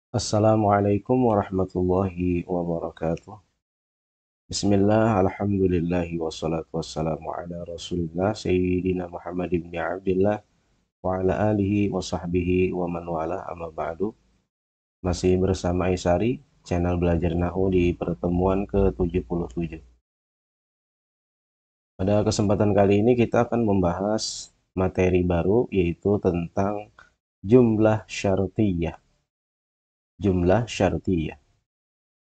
Assalamualaikum warahmatullahi wabarakatuh. Bismillah, alhamdulillahi wassalatu wassalamu ala rasulillah Sayyidina Muhammad ibn Abdillah wa ala alihi wa sahbihi wa man wala amma ba'du. Masih bersama Aisari, channel belajar Nahu di pertemuan ke-77. Pada kesempatan kali ini kita akan membahas materi baru yaitu tentang jumlah syartiyah. Jumlah syartiyah.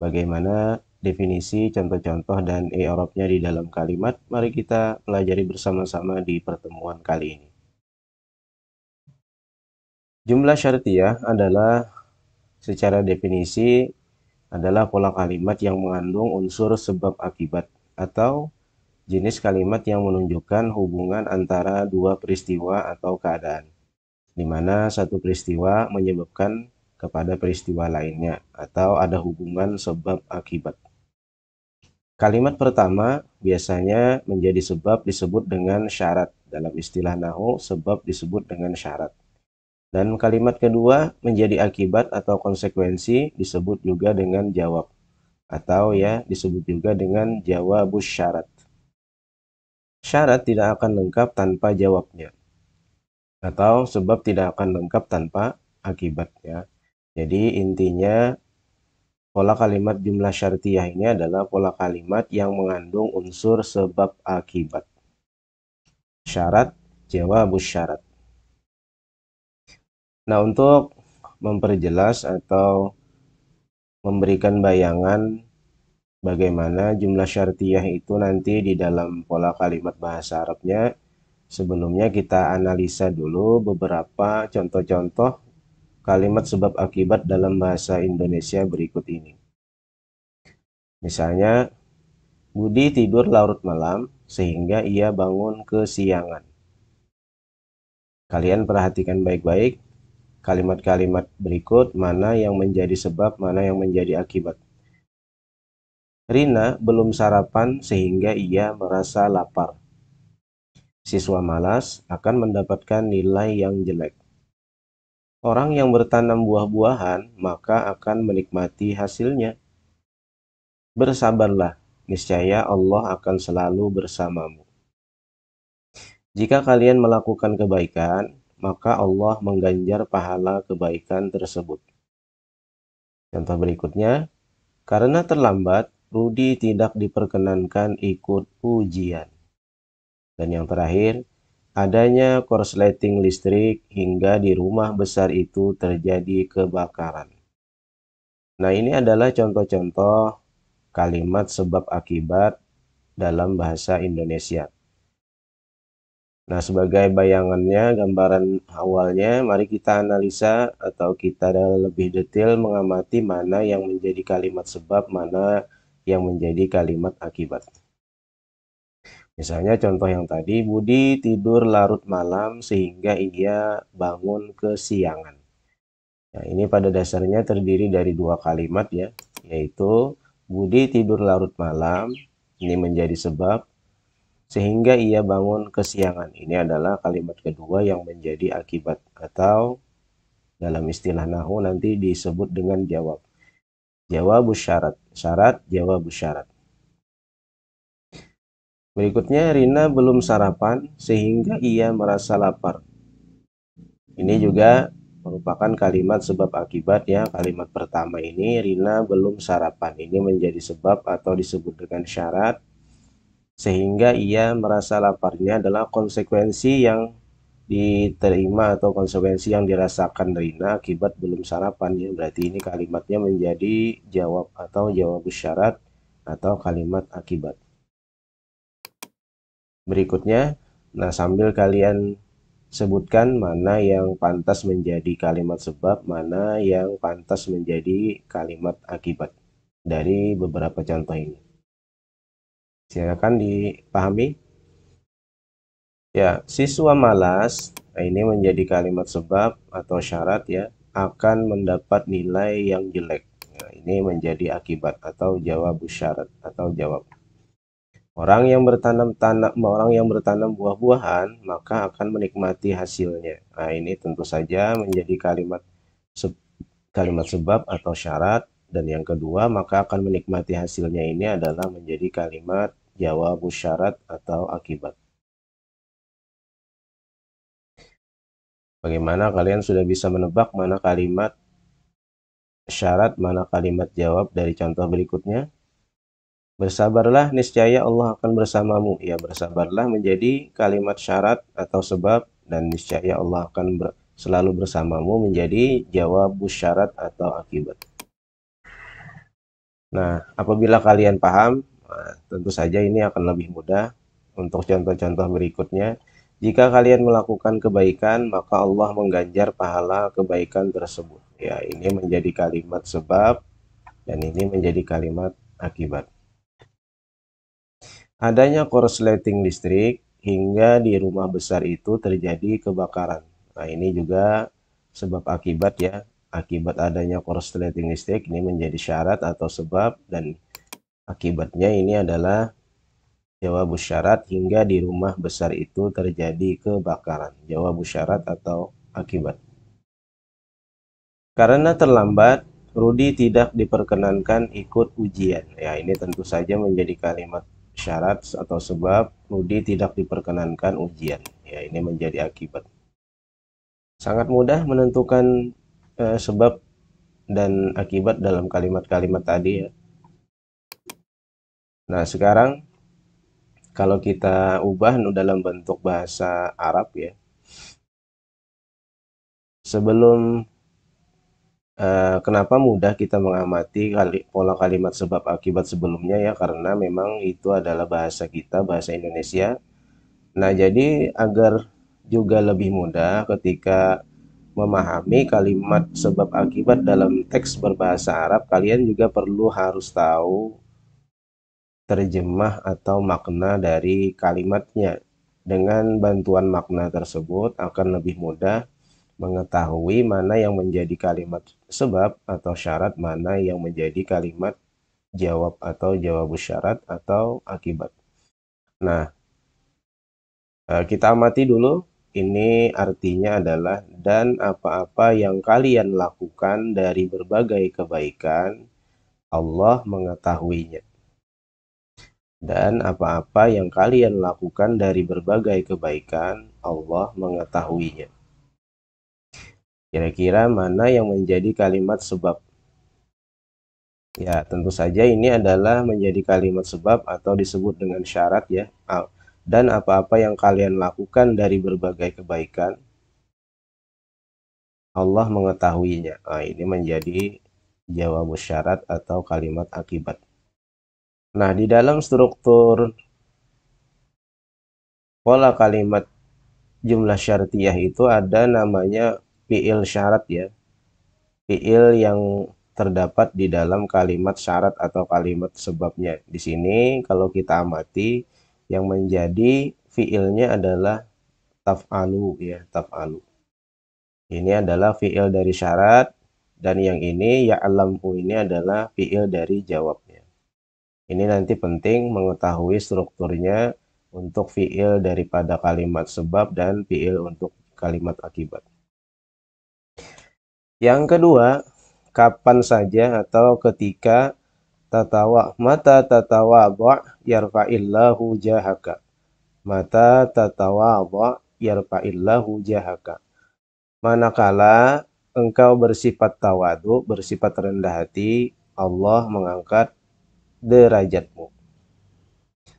Bagaimana definisi, contoh-contoh, dan i'rabnya di dalam kalimat? Mari kita pelajari bersama-sama di pertemuan kali ini. Jumlah syartiyah adalah secara definisi adalah pola kalimat yang mengandung unsur sebab akibat atau jenis kalimat yang menunjukkan hubungan antara dua peristiwa atau keadaan, di mana satu peristiwa menyebabkan kepada peristiwa lainnya atau ada hubungan sebab akibat. Kalimat pertama biasanya menjadi sebab disebut dengan syarat. Dalam istilah nahwu, sebab disebut dengan syarat. Dan kalimat kedua menjadi akibat atau konsekuensi disebut juga dengan jawab. Atau ya disebut juga dengan jawabus syarat. Syarat tidak akan lengkap tanpa jawabnya. Atau sebab tidak akan lengkap tanpa akibatnya. Jadi intinya pola kalimat jumlah syartiyah ini adalah pola kalimat yang mengandung unsur sebab akibat. Syarat, jawabus syarat. Nah, untuk memperjelas atau memberikan bayangan bagaimana jumlah syartiyah itu nanti di dalam pola kalimat bahasa Arabnya, sebelumnya kita analisa dulu beberapa contoh-contoh kalimat sebab akibat dalam bahasa Indonesia berikut ini. Misalnya, Budi tidur larut malam sehingga ia bangun kesiangan. Kalian perhatikan baik-baik kalimat-kalimat berikut, mana yang menjadi sebab, mana yang menjadi akibat. Rina belum sarapan sehingga ia merasa lapar. Siswa malas akan mendapatkan nilai yang jelek. Orang yang bertanam buah-buahan maka akan menikmati hasilnya. Bersabarlah, niscaya Allah akan selalu bersamamu. Jika kalian melakukan kebaikan, maka Allah mengganjar pahala kebaikan tersebut. Contoh berikutnya, karena terlambat, Rudi tidak diperkenankan ikut ujian. Dan yang terakhir, adanya korsleting listrik hingga di rumah besar itu terjadi kebakaran. Nah, ini adalah contoh-contoh kalimat sebab akibat dalam bahasa Indonesia. Nah, sebagai bayangannya, gambaran awalnya, mari kita analisa atau kita lebih detail mengamati mana yang menjadi kalimat sebab, mana yang menjadi kalimat akibat. Misalnya contoh yang tadi, Budi tidur larut malam sehingga ia bangun kesiangan. Nah, ini pada dasarnya terdiri dari dua kalimat ya, yaitu Budi tidur larut malam, ini menjadi sebab, sehingga ia bangun kesiangan. Ini adalah kalimat kedua yang menjadi akibat atau dalam istilah nahwu nanti disebut dengan jawab. Jawabus syarat. Syarat, jawabus syarat. Berikutnya, Rina belum sarapan sehingga ia merasa lapar. Ini juga merupakan kalimat sebab akibat ya. Kalimat pertama ini, Rina belum sarapan. Ini menjadi sebab atau disebut dengan syarat. Sehingga ia merasa laparnya adalah konsekuensi yang diterima atau konsekuensi yang dirasakan Rina akibat belum sarapan ya. Berarti ini kalimatnya menjadi jawab atau jawab syarat atau kalimat akibat. Berikutnya, nah sambil kalian sebutkan mana yang pantas menjadi kalimat sebab, mana yang pantas menjadi kalimat akibat dari beberapa contoh ini. Silakan dipahami. Ya, siswa malas, nah ini menjadi kalimat sebab atau syarat ya, akan mendapat nilai yang jelek. Nah, ini menjadi akibat atau jawab syarat atau jawab. Orang yang bertanam buah-buahan maka akan menikmati hasilnya. Nah, ini tentu saja menjadi kalimat kalimat sebab atau syarat, dan yang kedua maka akan menikmati hasilnya ini adalah menjadi kalimat jawabus syarat atau akibat. Bagaimana kalian sudah bisa menebak mana kalimat syarat, mana kalimat jawab dari contoh berikutnya? Bersabarlah, niscaya Allah akan bersamamu. Ya, bersabarlah menjadi kalimat syarat atau sebab, dan niscaya Allah akan selalu bersamamu menjadi jawab syarat atau akibat. Nah, apabila kalian paham, tentu saja ini akan lebih mudah untuk contoh-contoh berikutnya. Jika kalian melakukan kebaikan, maka Allah mengganjar pahala kebaikan tersebut. Ya, ini menjadi kalimat sebab, dan ini menjadi kalimat akibat. Adanya korsleting listrik hingga di rumah besar itu terjadi kebakaran. Nah, ini juga sebab akibat ya. Akibat adanya korsleting listrik ini menjadi syarat atau sebab, dan akibatnya ini adalah jawab syarat hingga di rumah besar itu terjadi kebakaran. Jawab syarat atau akibat. Karena terlambat, Rudi tidak diperkenankan ikut ujian. Ya, ini tentu saja menjadi kalimat syarat atau sebab Rudi tidak diperkenankan ujian. Ya, ini menjadi akibat. Sangat mudah menentukan sebab dan akibat dalam kalimat-kalimat tadi ya. Nah, sekarang kalau kita ubah dalam bentuk bahasa Arab ya. Sebelum kenapa mudah kita mengamati pola kalimat sebab akibat sebelumnya ya, karena memang itu adalah bahasa kita, bahasa Indonesia. Nah, jadi agar juga lebih mudah ketika memahami kalimat sebab akibat dalam teks berbahasa Arab, kalian juga perlu harus tahu terjemah atau makna dari kalimatnya. Dengan bantuan makna tersebut akan lebih mudah mengetahui mana yang menjadi kalimat sebab atau syarat, mana yang menjadi kalimat jawab atau jawab syarat atau akibat. Nah, kita amati dulu. Ini artinya adalah, dan apa-apa yang kalian lakukan dari berbagai kebaikan, Allah mengetahuinya. Dan apa-apa yang kalian lakukan dari berbagai kebaikan, Allah mengetahuinya. Kira-kira mana yang menjadi kalimat sebab? Ya, tentu saja ini adalah menjadi kalimat sebab atau disebut dengan syarat ya. Dan apa-apa yang kalian lakukan dari berbagai kebaikan, Allah mengetahuinya. Nah, ini menjadi jawab syarat atau kalimat akibat. Nah, di dalam struktur pola kalimat jumlah syartiyah itu ada namanya fi'il syarat ya. Fi'il yang terdapat di dalam kalimat syarat atau kalimat sebabnya. Di sini kalau kita amati, yang menjadi fi'ilnya adalah taf'alu ya, taf'alu. Ini adalah fi'il dari syarat, dan yang ini ya'lamhu ini adalah fi'il dari jawabnya. Ini nanti penting mengetahui strukturnya untuk fi'il daripada kalimat sebab dan fi'il untuk kalimat akibat. Yang kedua, kapan saja atau ketika mata tatawadha yarfa'illahu jahaka. Mata tatawadha yarfa'illahu jahaka. Manakala engkau bersifat tawadu, bersifat rendah hati, Allah mengangkat derajatmu.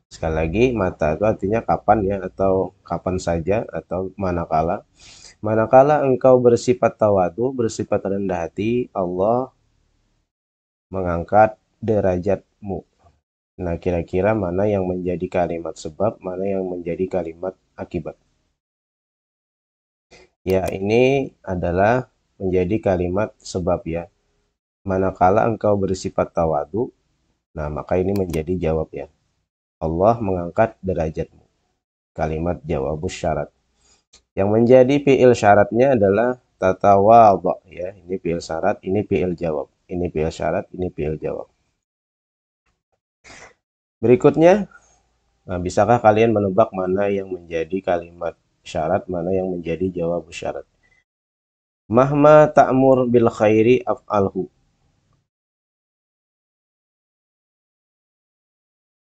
Sekali lagi, mata itu artinya kapan ya, atau kapan saja, atau manakala. Manakala engkau bersifat tawadu, bersifat rendah hati, Allah mengangkat derajatmu. Nah, kira-kira mana yang menjadi kalimat sebab, mana yang menjadi kalimat akibat? Ya, ini adalah menjadi kalimat sebab ya. Manakala engkau bersifat tawadu, nah maka ini menjadi jawab ya. Allah mengangkat derajatmu. Kalimat jawabus syarat. Yang menjadi fi'il syaratnya adalah tatawadha ya. Ini fi'il syarat, ini fi'il jawab. Ini fi'il syarat, ini fi'il jawab. Berikutnya, nah, bisakah kalian menebak mana yang menjadi kalimat syarat, mana yang menjadi jawab syarat? Mahma ta'mur bil khairi af'alhu.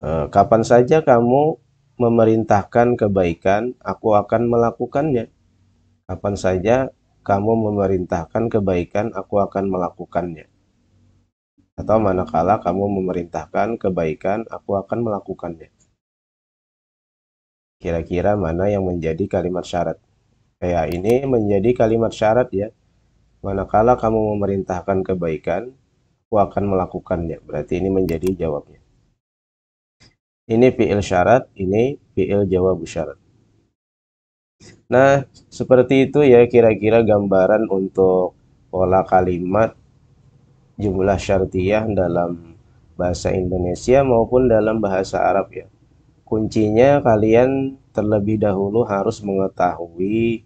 Kapan saja kamu memerintahkan kebaikan, aku akan melakukannya. Kapan saja kamu memerintahkan kebaikan, aku akan melakukannya. Atau manakala kamu memerintahkan kebaikan, aku akan melakukannya. Kira-kira mana yang menjadi kalimat syarat? Kayak ini menjadi kalimat syarat ya. Manakala kamu memerintahkan kebaikan, aku akan melakukannya. Berarti ini menjadi jawabnya. Ini fi'il syarat, ini fi'il jawab syarat. Nah, seperti itu ya kira-kira gambaran untuk pola kalimat jumlah syartiyah dalam bahasa Indonesia maupun dalam bahasa Arab ya. Kuncinya kalian terlebih dahulu harus mengetahui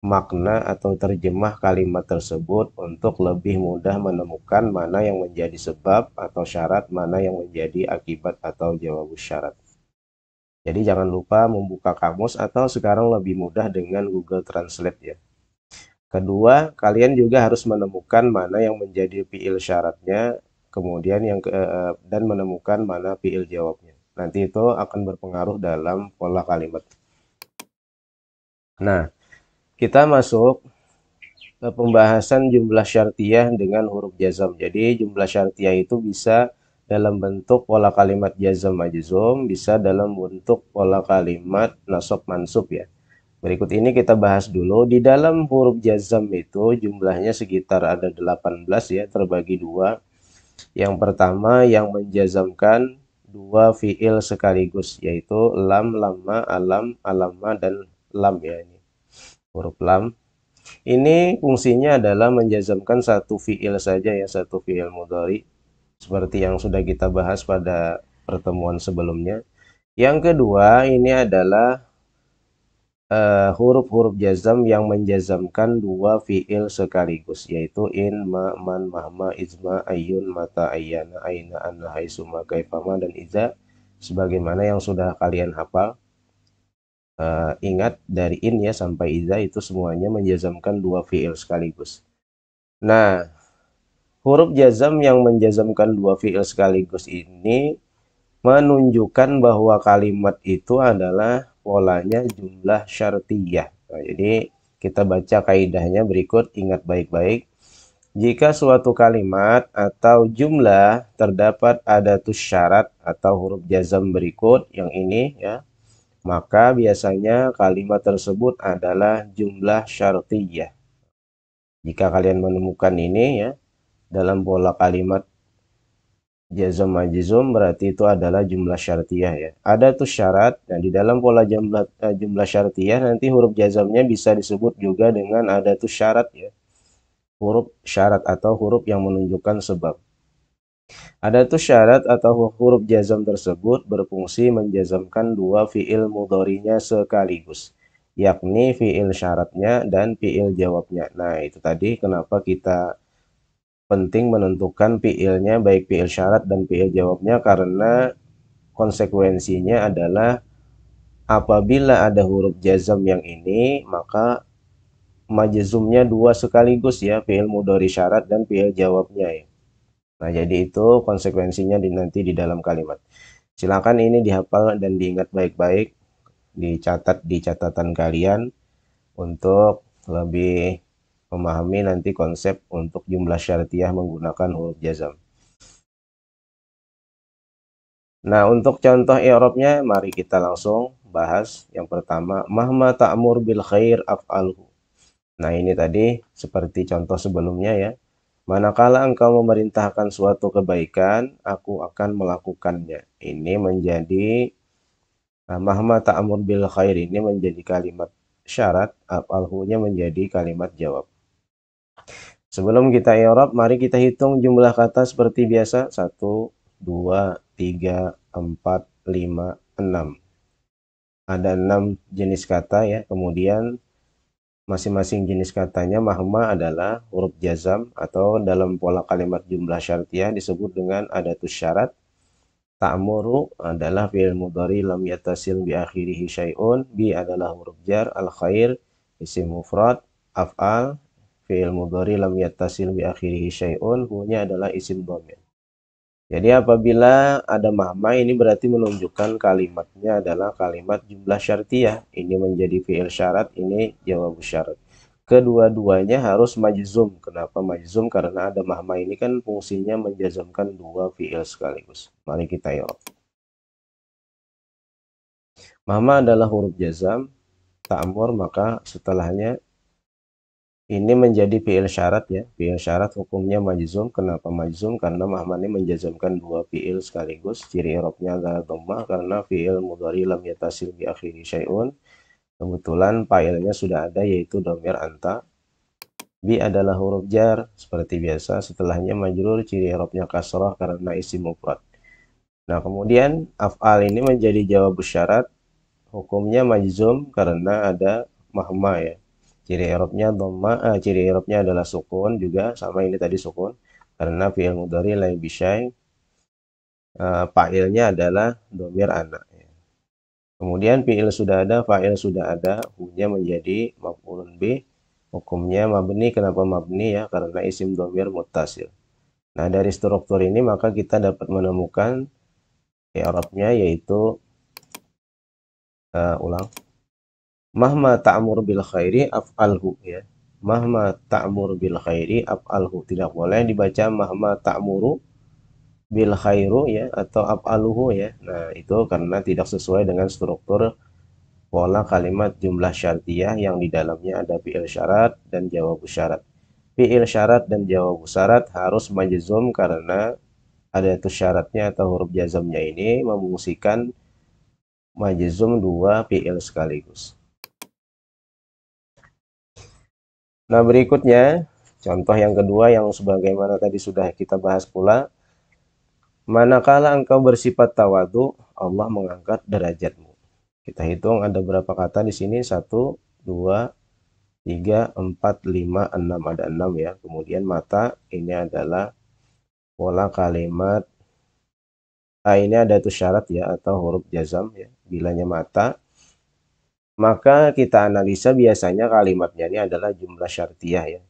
makna atau terjemah kalimat tersebut untuk lebih mudah menemukan mana yang menjadi sebab atau syarat, mana yang menjadi akibat atau jawab syarat. Jadi jangan lupa membuka kamus atau sekarang lebih mudah dengan Google Translate ya. Kedua, kalian juga harus menemukan mana yang menjadi fiil syaratnya, kemudian dan menemukan mana fiil jawabnya. Nanti itu akan berpengaruh dalam pola kalimat. Nah, kita masuk ke pembahasan jumlah syartiyah dengan huruf jazam. Jadi jumlah syartiyah itu bisa dalam bentuk pola kalimat jazam majzum, bisa dalam bentuk pola kalimat nasab mansub ya. Berikut ini kita bahas dulu. Di dalam huruf jazam itu jumlahnya sekitar ada 18 ya, terbagi dua. Yang pertama yang menjazamkan dua fiil sekaligus, yaitu lam, lama, alam, alama, dan lam ya. Ini huruf lam. Ini fungsinya adalah menjazamkan satu fiil saja ya, satu fiil mudhari. Seperti yang sudah kita bahas pada pertemuan sebelumnya. Yang kedua ini adalah huruf-huruf jazam yang menjazamkan dua fiil sekaligus, yaitu in, ma, man, mahma, izma, ayun, mata, ayyana, aina, anna, haitsuma, kaifama, dan iza. Sebagaimana yang sudah kalian hafal. Ingat dari in ya sampai iza itu semuanya menjazamkan dua fiil sekaligus. Nah, huruf jazam yang menjazamkan dua fiil sekaligus ini menunjukkan bahwa kalimat itu adalah polanya jumlah syartiyah. Nah, jadi kita baca kaidahnya berikut, ingat baik-baik. Jika suatu kalimat atau jumlah terdapat adatus syarat atau huruf jazam berikut yang ini ya, maka biasanya kalimat tersebut adalah jumlah syartiyah. Jika kalian menemukan ini ya dalam pola kalimat jazam majzum, berarti itu adalah jumlah syartiyah ya. Ada tuh syarat. Nah, di dalam pola jumlah syartiyah nanti huruf jazamnya bisa disebut juga dengan ada tuh syarat ya. Huruf syarat atau huruf yang menunjukkan sebab. Ada tuh syarat atau huruf jazam tersebut berfungsi menjazamkan dua fiil mudhari'nya sekaligus, yakni fiil syaratnya dan fiil jawabnya. Nah, itu tadi kenapa kita penting menentukan fiilnya, baik fiil syarat dan fiil jawabnya, karena konsekuensinya adalah apabila ada huruf jazam yang ini, maka majzumnya dua sekaligus ya, fiil mudhari syarat dan fiil jawabnya ya. Nah, jadi itu konsekuensinya nanti di dalam kalimat. Silakan ini dihafal dan diingat baik-baik, dicatat di catatan kalian untuk lebih memahami nanti konsep untuk jumlah syartiyah menggunakan huruf jazam. Nah, untuk contoh i'rabnya mari kita langsung bahas. Yang pertama, mahma ta'mur bil khair af'alhu. Nah, ini tadi seperti contoh sebelumnya ya. Manakala engkau memerintahkan suatu kebaikan, aku akan melakukannya. Ini menjadi mahma ta'mur bil khair ini menjadi kalimat syarat, af'alhu-nya menjadi kalimat jawab. Sebelum kita i'rab, mari kita hitung jumlah kata seperti biasa. 1, 2, 3, 4, 5, 6. Ada 6 jenis kata ya. Kemudian masing-masing jenis katanya mahma adalah huruf jazam atau dalam pola kalimat jumlah syartiyah disebut dengan adatus syarat. Ta'muru adalah fi'il mudhari lam yattasil bi akhirih syai'un. Bi adalah huruf jar. Al khair isim mufrad. Af'al fi'il mudhari lam yattasil bi akhirihi syai'un, hu-nya adalah isim dhamir. Jadi apabila ada mahma ini berarti menunjukkan kalimatnya adalah kalimat jumlah syartiyah. Ini menjadi fi'il syarat, ini jawab syarat. Kedua-duanya harus majzum. Kenapa majzum? Karena ada mahma ini kan fungsinya menjazamkan dua fi'il sekaligus. Mari kita yuk. Mahma adalah huruf jazam, ta'mur, maka setelahnya ini menjadi fi'il syarat ya. Fi'il syarat hukumnya majzum. Kenapa majzum? Karena mahma ini menjazamkan dua fi'il sekaligus. Ciri i'rabnya adalah dhammah karena fi'il mudhari lam yattasil bi akhiri syai'un. Kebetulan fa'ilnya sudah ada yaitu dhamir anta. Bi adalah huruf jar seperti biasa. Setelahnya majrur, ciri i'rabnya kasrah karena isim mufrad. Nah, kemudian af'al ini menjadi jawab syarat. Hukumnya majzum karena ada mahma ya. Ciri i'rabnya dhamma, ciri i'rabnya adalah sukun juga sama ini tadi sukun karena fi'il mudhari la bisyai, fa'ilnya adalah dhamir ana. Kemudian fi'il sudah ada, fa'il sudah ada, hu-nya menjadi maf'ulun bih. Hukumnya mabni. Kenapa mabni ya? Karena isim dhamir muttasil. Nah, dari struktur ini maka kita dapat menemukan i'rabnya yaitu ulang. Mahma ta'mur bil khairi af'alhu ya. Mahma ta'mur bil khairi af'alhu. Tidak boleh dibaca mahma ta'muru bil khairu ya atau af'aluhu ya. Nah, itu karena tidak sesuai dengan struktur pola kalimat jumlah syartiyah yang di dalamnya ada fi'il syarat dan jawab syarat. Fi'il syarat dan jawab syarat harus majzum karena ada itu syaratnya atau huruf jazamnya ini memungsikan majzum dua fi'il sekaligus. Nah, berikutnya contoh yang kedua yang sebagaimana tadi sudah kita bahas pula. Manakala engkau bersifat tawadu, Allah mengangkat derajatmu. Kita hitung ada berapa kata di sini? 1, 2, 3, 4, 5, 6. Ada 6 ya. Kemudian mata ini adalah pola kalimat. Ini ada tuh syarat ya atau huruf jazam ya. Bilanya mata. Maka kita analisa biasanya kalimatnya ini adalah jumlah syartiyah ya.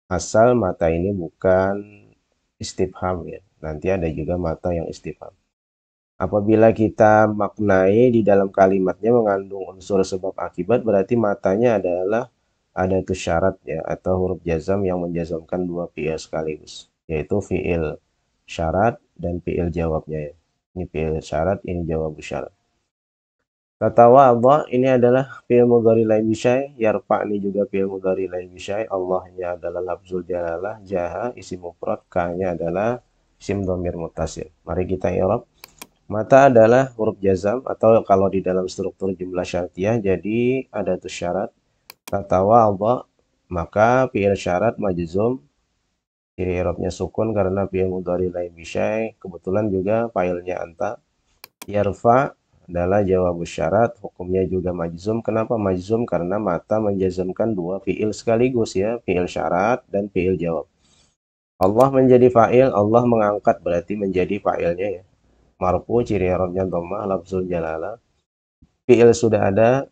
Asal mata ini bukan istifham ya. Nanti ada juga mata yang istifham. Apabila kita maknai di dalam kalimatnya mengandung unsur sebab akibat, berarti matanya adalah ada tuh syarat ya atau huruf jazam yang menjazamkan dua fi'il sekaligus, yaitu fi'il syarat dan fi'il jawabnya ya. Ini fi'il syarat, ini jawab syarat. Tatawadha ini adalah fi'il mudhari la bisyai, yarfa ini juga fi'il mudhari la bisyai, Allahnya adalah lafzul jalalah, jaha isim mufrad, ka-nya adalah isim dhamir muttasil. Mari kita i'rab. Mata adalah huruf jazam atau kalau di dalam struktur jumlah syartiyah jadi ada tuh syarat. Tatawadha maka fi'il syarat majzum, ciri i'rabnya sukun karena fi'il mudhari la bisyai, kebetulan juga fa'ilnya anta. Yarfa adalah jawab syarat, hukumnya juga majzum. Kenapa majzum? Karena mata menjazamkan dua fi'il sekaligus ya, fi'il syarat dan fi'il jawab. Allah menjadi fa'il, Allah mengangkat berarti menjadi fa'ilnya ya. Marfu, ciri i'rabnya dhammah, lafzul jalalah. Fi'il sudah ada,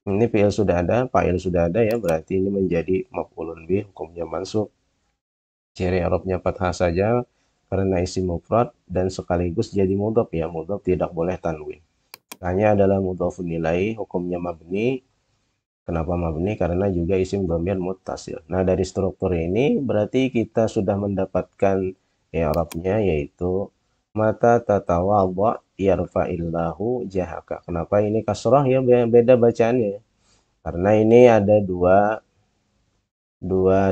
ini fi'il sudah ada, fa'il sudah ada ya, berarti ini menjadi maf'ulun bih, hukumnya mansub. Ciri i'rabnya fathah saja karena isim mufrad dan sekaligus jadi mudhaf ya, mudhaf tidak boleh tanwin. Hanya adalah mudhafun ilaih, hukumnya mabni. Kenapa mabni? Karena juga isim dhamir muttasil. Nah, dari struktur ini berarti kita sudah mendapatkan i'rabnya yaitu mata tatawadha yarfa'illahu jahaka. Kenapa ini kasrah ya, beda bacaannya? Karena ini ada dua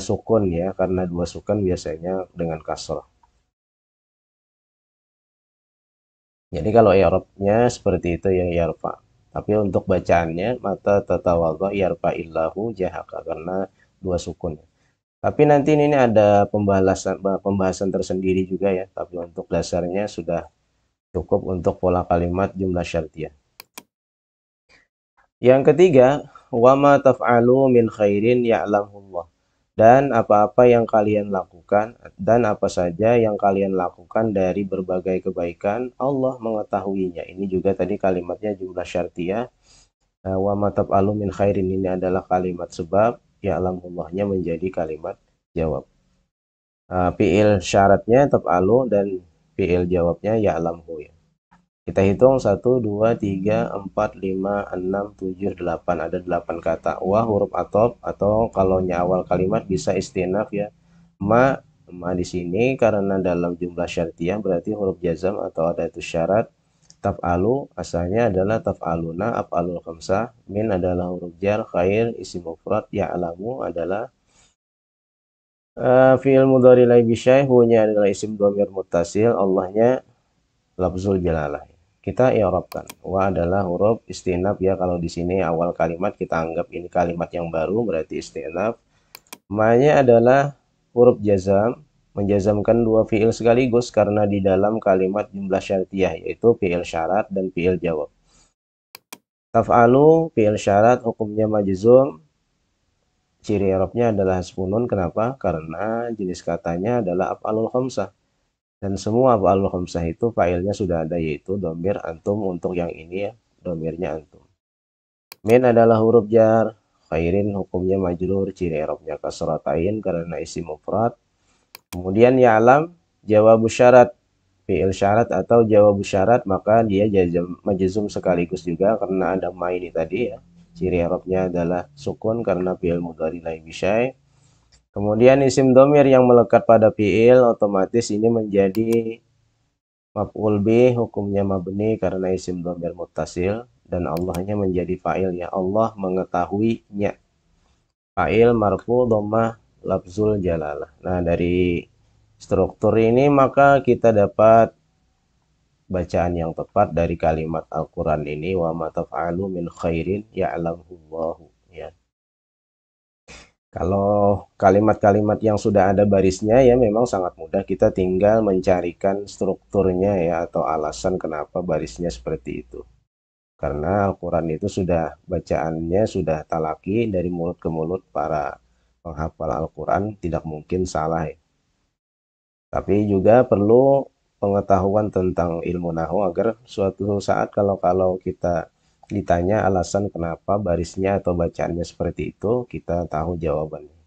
sukun ya, karena dua sukun biasanya dengan kasrah. Jadi kalau i'rabnya seperti itu ya yarfa. Tapi untuk bacaannya mata tatawadha yarfa'illahu jahaka karena dua sukun. Tapi nanti ini ada pembahasan tersendiri juga ya. Tapi untuk dasarnya sudah cukup untuk pola kalimat jumlah syartiyah. Yang ketiga, wa ma taf'alu min khairin ya'lamullah. Dan apa-apa yang kalian lakukan dan apa saja yang kalian lakukan dari berbagai kebaikan, Allah mengetahuinya. Ini juga tadi kalimatnya jumlah syartiyah. Wa ma taf'alu min khairin ini adalah kalimat sebab ya'lamullahnya menjadi kalimat jawab. Fi'il syaratnya taf'alu dan fi'il jawabnya ya'lamhu ya. Kita hitung 1, 2, 3, 4, 5, 6, 7, 8. Ada 8 kata. Wa huruf atop atau kalau awal kalimat bisa istinaf ya. Ma di sini karena dalam jumlah syartiyah berarti huruf jazam atau ada itu syarat. Taf'alu asalnya adalah taf'aluna af'alul khamsah. Min adalah huruf jar, khair isim mufrad, ya'lamu adalah fi'il mudhari la bisyai, hunya adalah isim dhamir muttasil, Allahnya lafzul jalalah. Kita i'rabkan. Wa adalah huruf istinaf ya, kalau di sini awal kalimat kita anggap ini kalimat yang baru berarti istinaf. Ma-nya adalah huruf jazam, menjazamkan dua fiil sekaligus karena di dalam kalimat jumlah syartiyah yaitu fiil syarat dan fiil jawab. Taf'alu fiil syarat hukumnya majzum, ciri i'rabnya adalah hasbunun. Kenapa? Karena jenis katanya adalah af'alul khamsah. Dan semua af'alul khamsah itu failnya sudah ada yaitu domir antum. Untuk yang ini ya, domirnya antum. Min adalah huruf jar, khairin hukumnya majrur, ciri i'rabnya kasratain karena isim mufrad. Kemudian ya'lam jawab syarat, fi'il syarat atau jawab syarat, maka dia majzum sekaligus juga karena ada ma ini tadi ya. Ciri i'rabnya adalah sukun karena fi'il mudhari la bisyai. Kemudian isim domir yang melekat pada fi'il otomatis ini menjadi maf'ul bih, hukumnya mabni karena isim domir muttasil dan Allahnya menjadi fa'il ya. Allah mengetahuinya. Fa'il marfu dhammah lafzul jalalah. Nah, dari struktur ini maka kita dapat bacaan yang tepat dari kalimat Al-Qur'an ini, wa ma taf'alu min khairin ya'lamullahu ya. Kalau kalimat-kalimat yang sudah ada barisnya ya memang sangat mudah, kita tinggal mencarikan strukturnya ya atau alasan kenapa barisnya seperti itu. Karena Al-Quran itu sudah bacaannya sudah talaki dari mulut ke mulut para penghafal Al-Quran, tidak mungkin salah ya. Tapi juga perlu pengetahuan tentang ilmu nahwu agar suatu saat kalau kita ditanya alasan kenapa barisnya atau bacaannya seperti itu, kita tahu jawabannya.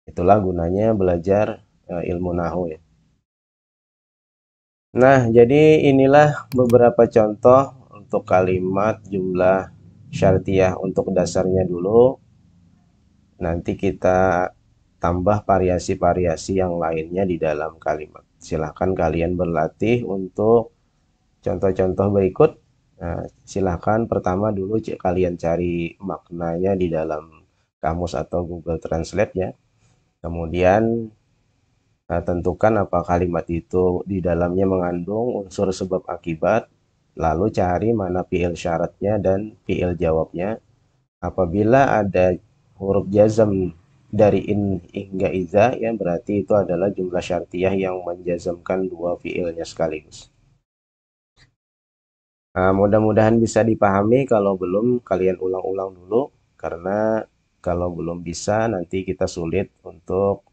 Itulah gunanya belajar ilmu nahwu ya. Nah, jadi inilah beberapa contoh untuk kalimat jumlah syartiyah untuk dasarnya dulu. Nanti kita tambah variasi-variasi yang lainnya di dalam kalimat. Silahkan kalian berlatih untuk contoh-contoh berikut. Nah, silahkan pertama dulu kalian cari maknanya di dalam kamus atau Google Translate ya. Kemudian tentukan apa kalimat itu di dalamnya mengandung unsur sebab akibat. Lalu cari mana fi'il syaratnya dan fi'il jawabnya. Apabila ada huruf jazam dari in hingga iza ya berarti itu adalah jumlah syartiyah yang menjazamkan dua fi'ilnya sekaligus. Nah, mudah-mudahan bisa dipahami. Kalau belum, kalian ulang-ulang dulu, karena kalau belum bisa nanti kita sulit untuk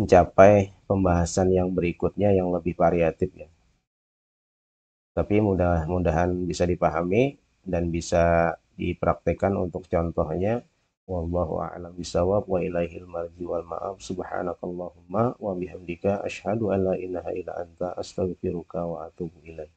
mencapai pembahasan yang berikutnya yang lebih variatif ya. Tapi mudah-mudahan bisa dipahami dan bisa dipraktekkan untuk contohnya. Wallahu a'lam bishawab wa ilaihil marji wal ma'ab. Subhanakallahumma wa bihamdika asyhadu an la ilaha illa anta astaghfiruka wa atubu ilaik.